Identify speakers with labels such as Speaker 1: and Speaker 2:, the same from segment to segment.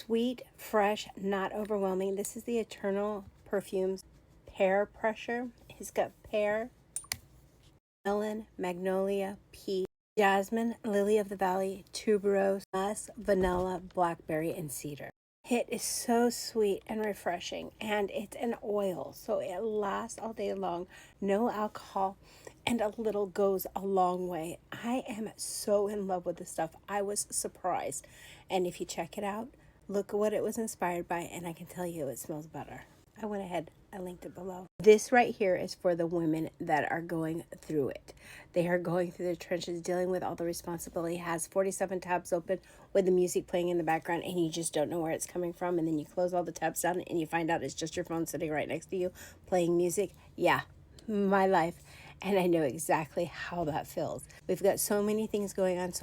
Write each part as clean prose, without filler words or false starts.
Speaker 1: Sweet, fresh, not overwhelming. This is the Eternal Perfumes Pear Pressure. It's got pear, melon, magnolia, peach, jasmine, lily of the valley, tuberose, musk, vanilla, blackberry, and cedar. It is so sweet and refreshing, and it's an oil, so it lasts all day long. No alcohol, and a little goes a long way. I am so in love with this stuff. I was surprised. And if you check it out, look at what it was inspired by, and I can tell you it smells better. I went ahead, I linked it below. This right here is for the women that are going through it. They are going through the trenches, dealing with all the responsibility. It has 47 tabs open with the music playing in the background, and you just don't know where it's coming from. And then you close all the tabs down, and you find out it's just your phone sitting right next to you playing music. Yeah, my life. And I know exactly how that feels. We've got so many things going on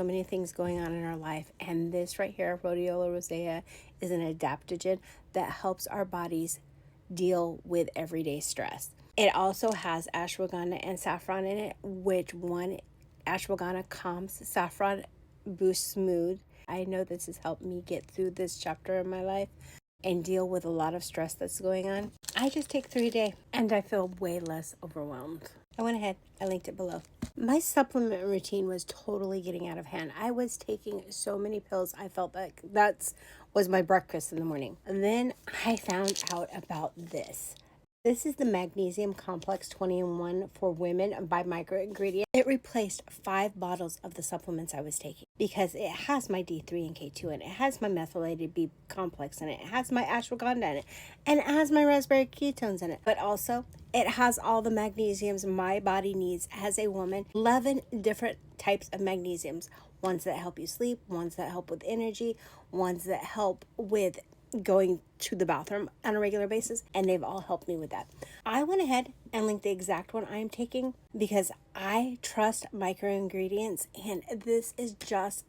Speaker 1: in our life. And this right here, Rhodiola rosea, is an adaptogen that helps our bodies deal with everyday stress. It also has ashwagandha and saffron in it, which one, ashwagandha calms, saffron boosts mood. I know this has helped me get through this chapter in my life and deal with a lot of stress that's going on. I just take 3 a day and I feel way less overwhelmed. I went ahead, I linked it below. My supplement routine was totally getting out of hand. I was taking so many pills, I felt like that was my breakfast in the morning. And then I found out about this. This is the Magnesium Complex 20-in-1 for women by Micro Ingredient. It replaced 5 bottles of the supplements I was taking because it has my D3 and K2 in it. It has my methylated B complex in it. It has my ashwagandha in it. And it has my raspberry ketones in it. But also, it has all the magnesiums my body needs as a woman. 11 different types of magnesiums. Ones that help you sleep, ones that help with energy, ones that help with going to the bathroom on a regular basis, and they've all helped me with that. I went ahead and linked the exact one I'm taking because I trust Micro Ingredients, and this is just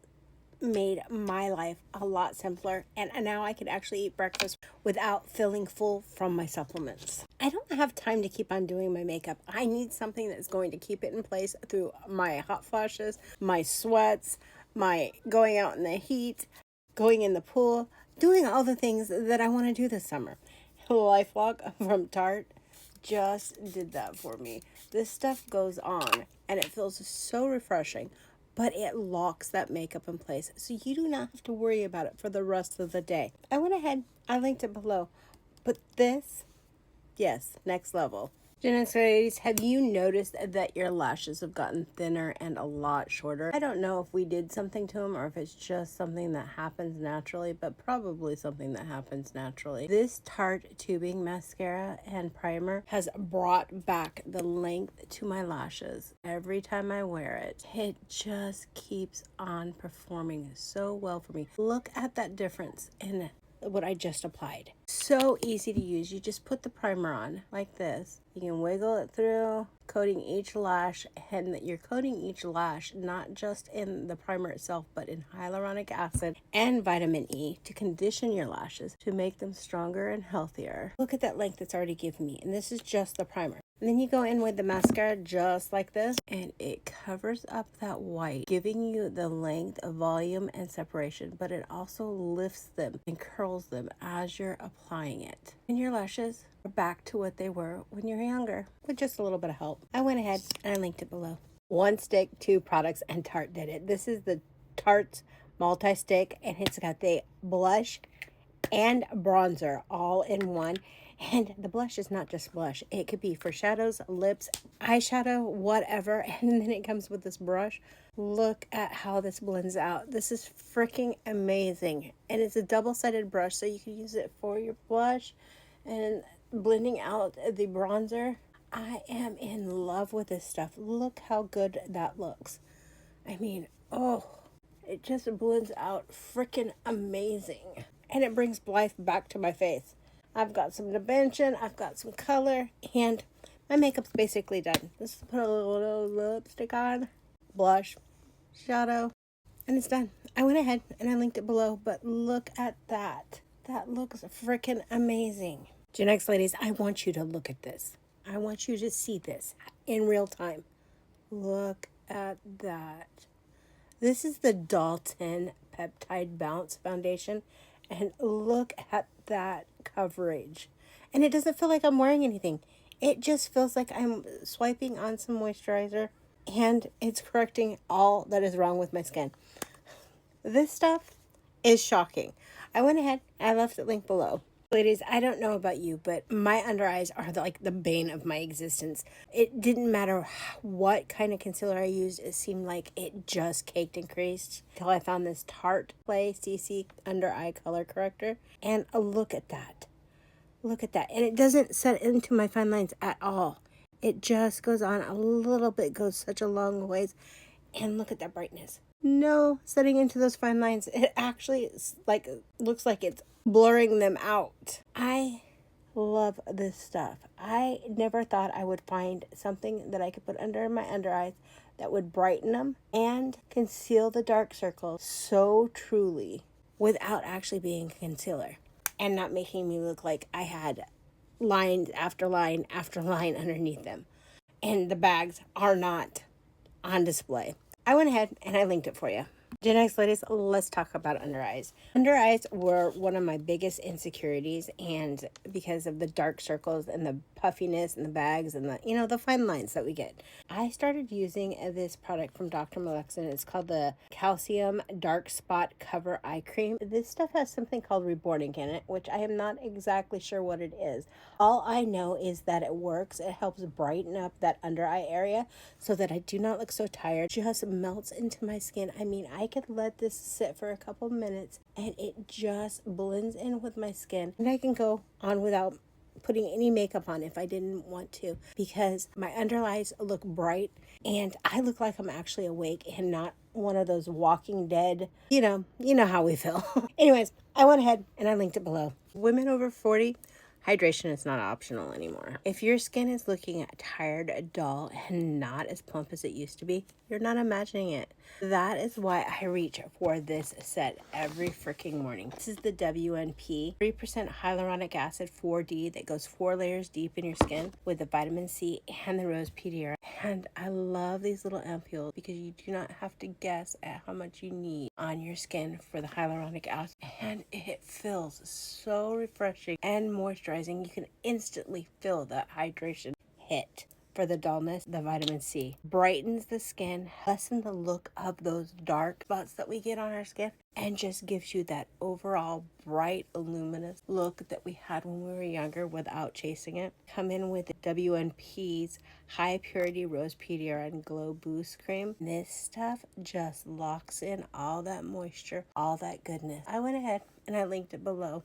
Speaker 1: made my life a lot simpler, and now I can actually eat breakfast without feeling full from my supplements. I don't have time to keep on doing my makeup. I need something that's going to keep it in place through my hot flashes, my sweats, my going out in the heat, going in the pool, doing all the things that I want to do this summer. LifeLock from Tarte just did that for me. This stuff goes on and it feels so refreshing, but it locks that makeup in place so you do not have to worry about it for the rest of the day. I went ahead, I linked it below, but this, yes, next level. Genetic ladies, have you noticed that your lashes have gotten thinner and a lot shorter? I don't know if we did something to them or if it's just something that happens naturally, but probably something that happens naturally. This Tarte tubing mascara and primer has brought back the length to my lashes. Every time I wear it, it just keeps on performing so well for me. Look at that difference in what I just applied. So easy to use. You just put the primer on like this. You can wiggle it through, coating each lash, and you're coating each lash not just in the primer itself, but in hyaluronic acid and vitamin E to condition your lashes to make them stronger and healthier. Look at that length it's already given me, and this is just the primer. And then you go in with the mascara just like this, and it covers up that white, giving you the length, volume, and separation, but it also lifts them and curls them as you're applying it. And your lashes are back to what they were when you're younger, with just a little bit of help. I went ahead and I linked it below. One stick, 2 products, and Tarte did it. This is the Tarte multi-stick, and it's got the blush and bronzer all in one. And the blush is not just blush. It could be for shadows, lips, eyeshadow, whatever. And then it comes with this brush. Look at how this blends out. This is freaking amazing. And it's a double-sided brush, so you can use it for your blush and blending out the bronzer. I am in love with this stuff. Look how good that looks. I mean, oh, it just blends out freaking amazing. And it brings life back to my face. I've got some dimension, I've got some color, and my makeup's basically done. Just put a little lipstick on, blush, shadow, and it's done. I went ahead and I linked it below, but look at that. That looks freaking amazing. Genetics ladies, I want you to look at this. I want you to see this in real time. Look at that. This is the Dalton Peptide Bounce Foundation, And look at that coverage. And it doesn't feel like I'm wearing anything. It just feels like I'm swiping on some moisturizer and it's correcting all that is wrong with my skin. This stuff is shocking. I went ahead and I left the link below. Ladies, I don't know about you, but my under eyes are like the bane of my existence. It didn't matter what kind of concealer I used. It seemed like it just caked and creased until I found this Tarte Play CC under eye color corrector. And look at that. Look at that. And it doesn't set into my fine lines at all. It just goes on a little bit, goes such a long ways. And look at that brightness. No setting into those fine lines. It actually looks like it's blurring them out. I love this stuff. I never thought I would find something that I could put under my under eyes that would brighten them and conceal the dark circles so truly without actually being a concealer and not making me look like I had line after line after line underneath them. And the bags are not on display. I went ahead and I linked it for you. Gen X ladies, let's talk about under eyes. Under eyes were one of my biggest insecurities, and because of the dark circles and the puffiness and the bags and the fine lines that we get. I started using this product from Dr. Melaxin. It's called the Calcium Dark Spot Cover Eye Cream. This stuff has something called Rhodiola in it, which I am not exactly sure what it is. All I know is that it works. It helps brighten up that under eye area so that I do not look so tired. It just melts into my skin. I mean, I could let this sit for a couple minutes and it just blends in with my skin. And I can go on without putting any makeup on if I didn't want to, because my under eyes look bright and I look like I'm actually awake and not one of those Walking Dead, you know how we feel. Anyways, I went ahead and I linked it below. Women over 40, hydration is not optional anymore. If your skin is looking tired, dull, and not as plump as it used to be, you're not imagining it. That is why I reach for this set every freaking morning. This is the WNP 3% hyaluronic acid 4D that goes 4 layers deep in your skin with the vitamin C and the rose PDRN. And I love these little ampules because you do not have to guess at how much you need on your skin for the hyaluronic acid. And it feels so refreshing and moisturizing. You can instantly feel that hydration hit. For the dullness, the vitamin C brightens the skin, lessens the look of those dark spots that we get on our skin, and just gives you that overall bright, luminous look that we had when we were younger without chasing it. Come in with WNP's High Purity Rose PDRN Glow Boost Cream. This stuff just locks in all that moisture, all that goodness. I went ahead and I linked it below.